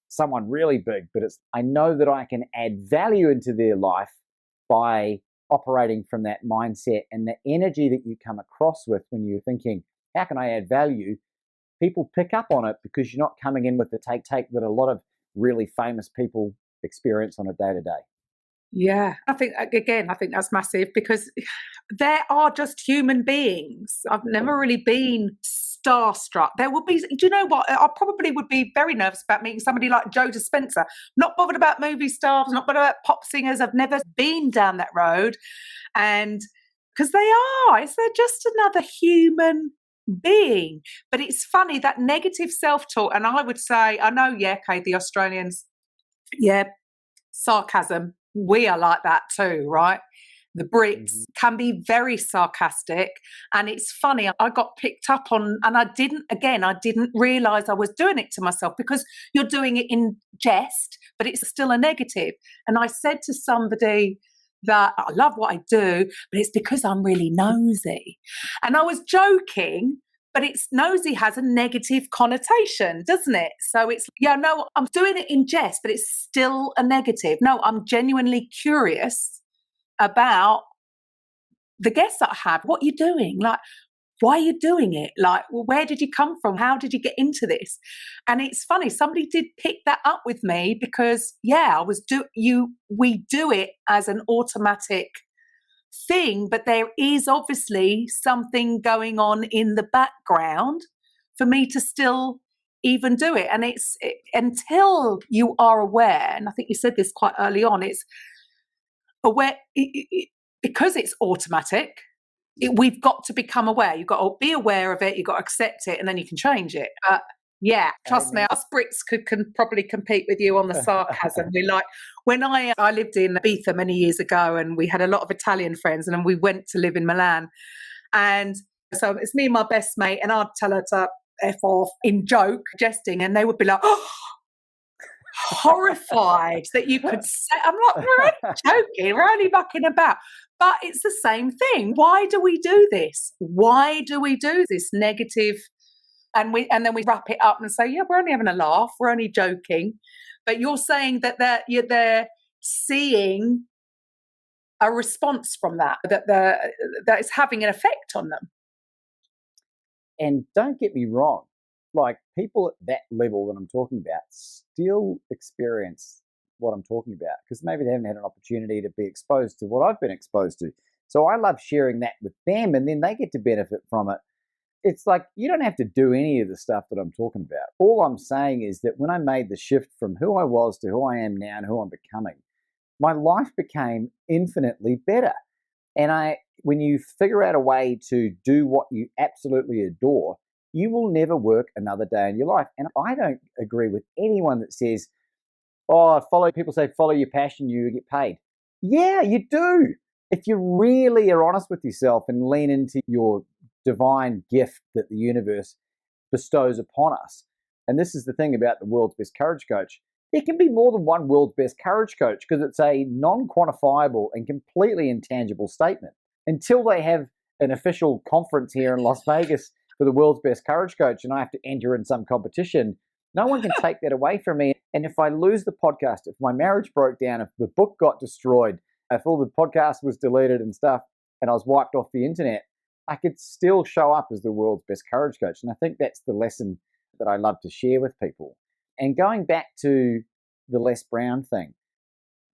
S3: someone really big, but I know that I can add value into their life by operating from that mindset, and the energy that you come across with when you're thinking, how can I add value? People pick up on it because you're not coming in with the take that a lot of really famous people experience on a day-to-day.
S2: Yeah, I think that's massive, because there are just human beings. I've never really been starstruck. There would be, do you know what? I probably would be very nervous about meeting somebody like Joe Dispenza. Not bothered about movie stars, not bothered about pop singers. I've never been down that road. And because they're just another human being. But it's funny, that negative self-talk, and I would say, I know, yeah, okay, the Australians, yeah, sarcasm. We are like that too, right? The Brits can be very sarcastic, and it's funny. I got picked up on, and I didn't realize I was doing it to myself, because you're doing it in jest, but it's still a negative. And I said to somebody that I love what I do, but it's because I'm really nosy. And I was joking, but it's nosy has a negative connotation, doesn't it? So it's, yeah, no, I'm doing it in jest, but it's still a negative. No, I'm genuinely curious about the guests that I have. What are you doing? Like, why are you doing it? Like, well, where did you come from? How did you get into this? And it's funny, somebody did pick that up with me, because, yeah, we do it as an automatic thing, but there is obviously something going on in the background for me to still even do it. And until you are aware, and I think you said this quite early on, it's aware because it's automatic. we've got to become aware. You've got to be aware of it. You've got to accept it, and then you can change it. Yeah, trust me, us Brits can probably compete with you on the sarcasm. We like, when I lived in Ibiza many years ago, and we had a lot of Italian friends, and then we went to live in Milan. And so it's me and my best mate, and I'd tell her to F off in joke, jesting, and they would be like, oh, horrified that you could say. I'm like, we're only joking, we're only mucking about. But it's the same thing. Why do we do this? Why do we do this negative? And then we wrap it up and say, yeah, we're only having a laugh, we're only joking. But you're saying that they're seeing a response from that it's having an effect on them.
S3: And don't get me wrong, like people at that level that I'm talking about still experience what I'm talking about because maybe they haven't had an opportunity to be exposed to what I've been exposed to. So I love sharing that with them, and then they get to benefit from it. It's like you don't have to do any of the stuff that I'm talking about. All I'm saying is that when I made the shift from who I was to who I am now and who I'm becoming, my life became infinitely better. And when you figure out a way to do what you absolutely adore, you will never work another day in your life. And I don't agree with anyone that says, people say follow your passion, you get paid. Yeah, you do. If you really are honest with yourself and lean into your divine gift that the universe bestows upon us. And this is the thing about the world's best courage coach. There can be more than one world's best courage coach because it's a non-quantifiable and completely intangible statement. Until they have an official conference here in Las Vegas for the world's best courage coach and I have to enter in some competition, no one can take that away from me. And if I lose the podcast, if my marriage broke down, if the book got destroyed, if all the podcast was deleted and stuff and I was wiped off the internet, I could still show up as the world's best courage coach. And I think that's the lesson that I love to share with people. And going back to the Les Brown thing,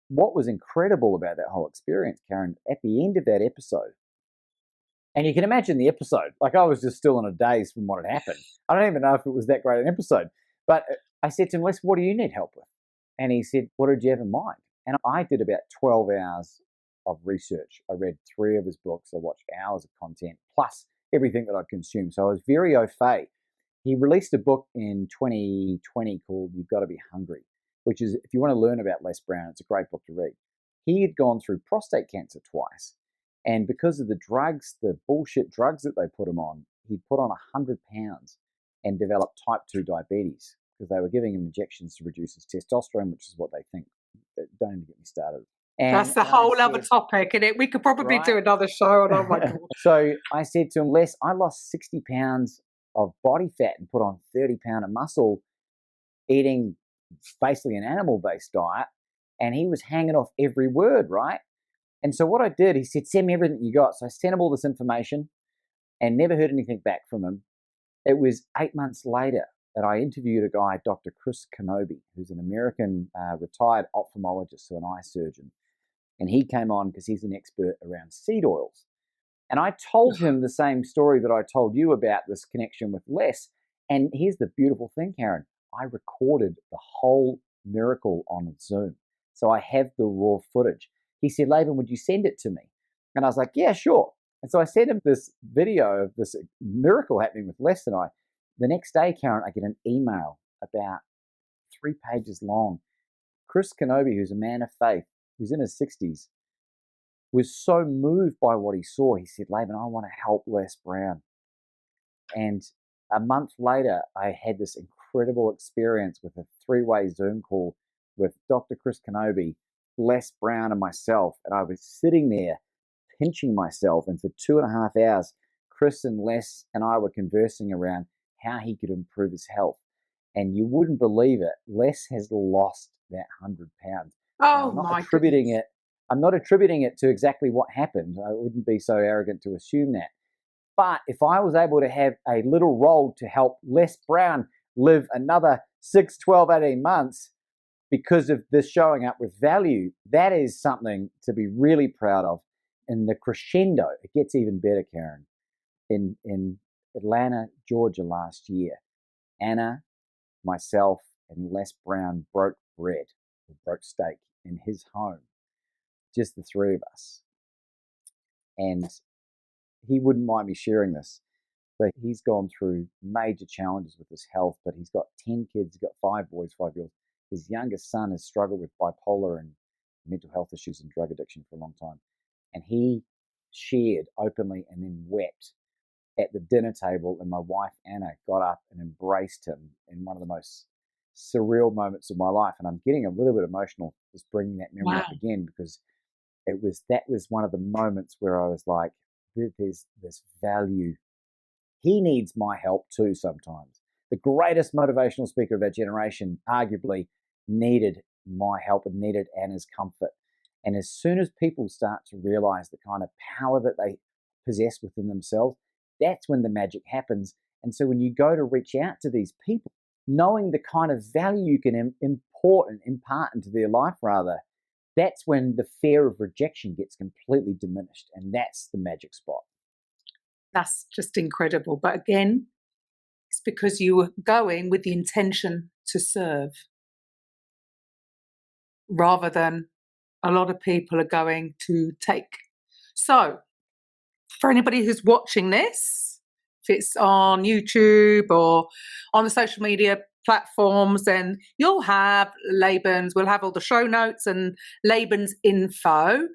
S3: what was incredible about that whole experience, Karen, at the end of that episode, and you can imagine the episode, like I was just still in a daze from what had happened. I don't even know if it was that great an episode, but I said to him, Les, what do you need help with? And he said, what did you have in mind? And I did about 12 hours of research. I read 3 of his books. I watched hours of content, plus everything that I'd consumed. So I was very au fait. He released a book in 2020 called You've Got to Be Hungry, which is, if you want to learn about Les Brown, it's a great book to read. He had gone through prostate cancer twice. And because of the drugs, the bullshit drugs that they put him on, he put on 100 pounds and developed type 2 diabetes because they were giving him injections to reduce his testosterone, which is what they think. Don't even get me started. And
S2: that's a whole other topic, isn't it? We could probably do another show on, oh my God.
S3: So I said to him, Les, I lost 60 pounds of body fat and put on 30 pounds of muscle eating basically an animal-based diet, and he was hanging off every word, right? And so what I did, he said, send me everything you got. So I sent him all this information and never heard anything back from him. It was 8 months later that I interviewed a guy, Dr. Chris Kenobi, who's an American retired ophthalmologist, so an eye surgeon. And he came on because he's an expert around seed oils. And I told him the same story that I told you about this connection with Les. And here's the beautiful thing, Karen. I recorded the whole miracle on Zoom. So I have the raw footage. He said, Laban, would you send it to me? And I was like, yeah, sure. And so I sent him this video of this miracle happening with Les and I. The next day, Karen, I get an email about 3 pages long. Chris Kenobi, who's a man of faith, who's in his 60s, was so moved by what he saw. He said, Laban, I want to help Les Brown. And a month later, I had this incredible experience with a 3-way Zoom call with Dr. Chris Kenobi, Les Brown, and myself. And I was sitting there pinching myself. And for 2.5 hours, Chris and Les and I were conversing around how he could improve his health. And you wouldn't believe it, Les has lost that 100 pounds.
S2: Oh, my goodness.
S3: I'm not attributing it to exactly what happened. I wouldn't be so arrogant to assume that. But if I was able to have a little role to help Les Brown live another 6, 12, 18 months because of this showing up with value, that is something to be really proud of. And the crescendo, it gets even better, Karen. In Atlanta, Georgia last year, Anna, myself, and Les Brown broke bread, or broke steak in his home. Just the 3 of us. And he wouldn't mind me sharing this, but he's gone through major challenges with his health, but he's got 10 kids, he's got 5 boys, 5 girls. His youngest son has struggled with bipolar and mental health issues and drug addiction for a long time. And he shared openly and then wept at the dinner table, and my wife, Anna, got up and embraced him in one of the most surreal moments of my life. And I'm getting a little bit emotional just bringing that memory up again, because that was one of the moments where I was like, there's this value. He needs my help too sometimes. The greatest motivational speaker of our generation arguably needed my help and needed Anna's comfort. And as soon as people start to realize the kind of power that they possess within themselves, that's when the magic happens. And so when you go to reach out to these people, knowing the kind of value you can impart into their life, that's when the fear of rejection gets completely diminished. And that's the magic spot.
S2: That's just incredible. But again, it's because you were going with the intention to serve, rather than a lot of people are going to take. So for anybody who's watching this, if it's on YouTube or on the social media platforms, then you'll have we'll have all the show notes and Laban's info.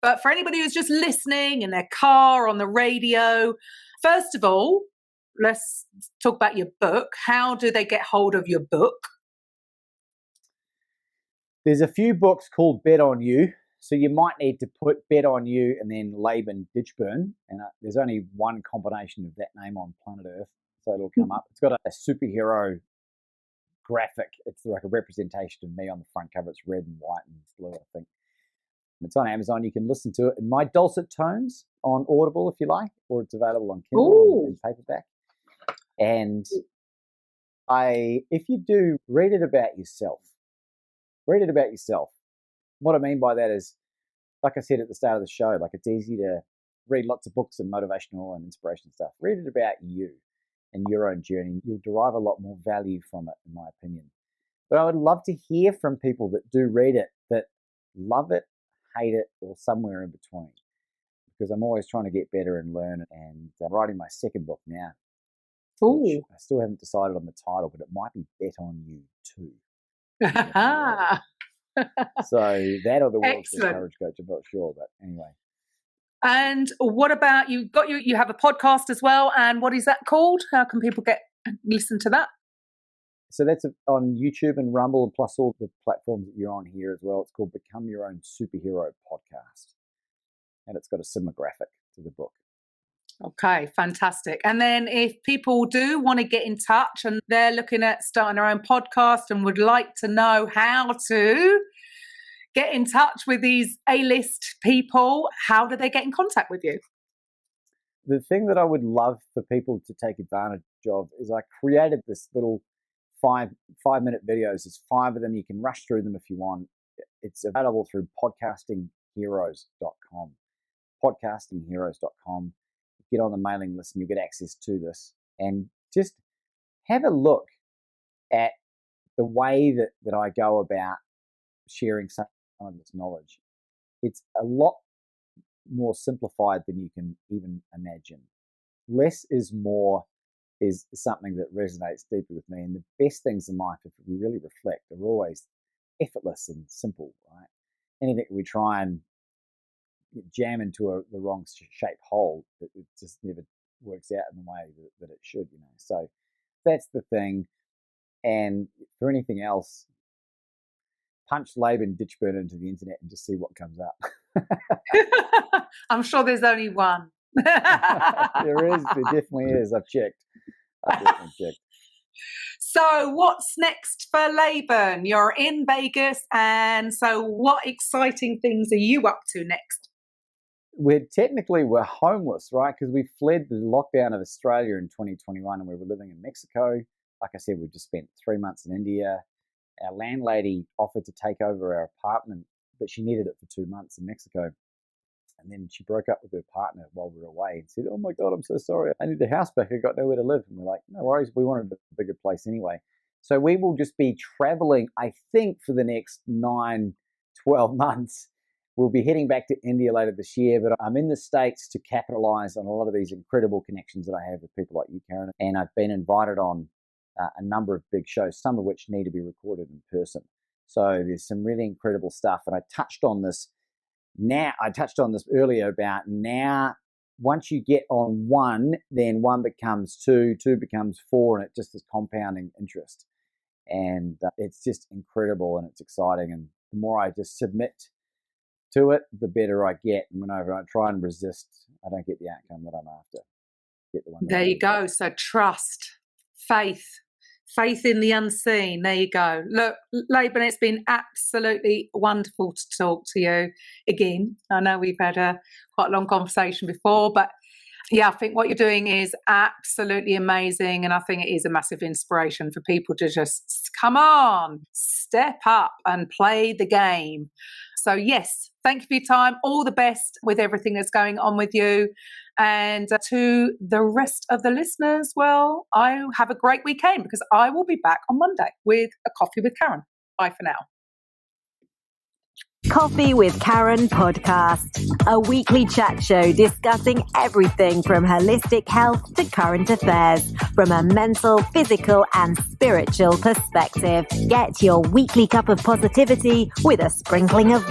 S2: But for anybody who's just listening in their car, on the radio, first of all, let's talk about your book. How do they get hold of your book?
S3: There's a few books called Bet on You. So you might need to put Bet on You and then Laban Ditchburn. And there's only one combination of that name on planet Earth. So it'll come up. It's got a superhero graphic. It's like a representation of me on the front cover. It's red and white and blue, I think. It's on Amazon. You can listen to it in my dulcet tones on Audible if you like, or it's available on Kindle and paperback. And if you do, read it about yourself. Read it about yourself. What I mean by that is, like I said at the start of the show, like it's easy to read lots of books and motivational and inspirational stuff. Read it about you and your own journey. You'll derive a lot more value from it, in my opinion. But I would love to hear from people that do read it, that love it, hate it, or somewhere in between. Because I'm always trying to get better and learn. And I'm writing my second book now. Which I still haven't decided on the title, but it might be Bet on You Too. So that or the World's Best Courage Coach, I'm not sure, but anyway.
S2: And what about you have a podcast as well, and what is that called? How can people listen to that?
S3: So that's on YouTube and Rumble, plus all the platforms that you're on here as well. It's called Become Your Own Superhero Podcast. And it's got a similar graphic to the book.
S2: Okay, fantastic. And then if people do want to get in touch and they're looking at starting their own podcast and would like to know how to get in touch with these A-list people, how do they get in contact with you?
S3: The thing that I would love for people to take advantage of is I created this little five-minute videos. There's 5 of them. You can rush through them if you want. It's available through podcastingheroes.com. Podcastingheroes.com. Get on the mailing list and you'll get access to this. And just have a look at the way that I go about sharing some of this knowledge. It's a lot more simplified than you can even imagine. Less is more is something that resonates deeply with me. And the best things in life, if we really reflect, are always effortless and simple, right? Anything we try and jam into the wrong shaped hole, it just never works out in the way that it should, So that's the thing. And for anything else, punch Laban Ditchburn into the internet and just see what comes up.
S2: I'm sure there's only one.
S3: There definitely is. I've definitely checked.
S2: So what's next for Laban? You're in Vegas, and so what exciting things are you up to next?
S3: We're homeless, right? Because we fled the lockdown of Australia in 2021 and we were living in Mexico. Like I said, we just spent 3 months in India. Our landlady offered to take over our apartment, but she needed it for 2 months in Mexico. And then she broke up with her partner while we were away and said, "Oh my God, I'm so sorry. I need the house back. I got nowhere to live." And we're like, "No worries. We wanted a bigger place anyway." So we will just be traveling, I think, for the next 9, 12 months. We'll be heading back to India later this year, but I'm in the States to capitalize on a lot of these incredible connections that I have with people like you, Karen. And I've been invited on a number of big shows, some of which need to be recorded in person. So there's some really incredible stuff. And I touched on this earlier about now, once you get on one, then one becomes two becomes four, and it just is compounding interest. And it's just incredible and it's exciting. And the more I just submit to it, the better I get. And whenever I try and resist, I don't get the outcome that I'm after. Get the one
S2: there you go. So trust, faith in the unseen. There you go. Look, Laban, it's been absolutely wonderful to talk to you again. I know we've had a quite a long conversation before, but yeah, I think what you're doing is absolutely amazing. And I think it is a massive inspiration for people to just come on, step up and play the game. So yes, thank you for your time. All the best with everything that's going on with you. And to the rest of the listeners, well, I have a great weekend because I will be back on Monday with a Coffee with Karen. Bye for now.
S1: Coffee with Karen podcast, a weekly chat show discussing everything from holistic health to current affairs from a mental, physical and spiritual perspective. Get your weekly cup of positivity with a sprinkling of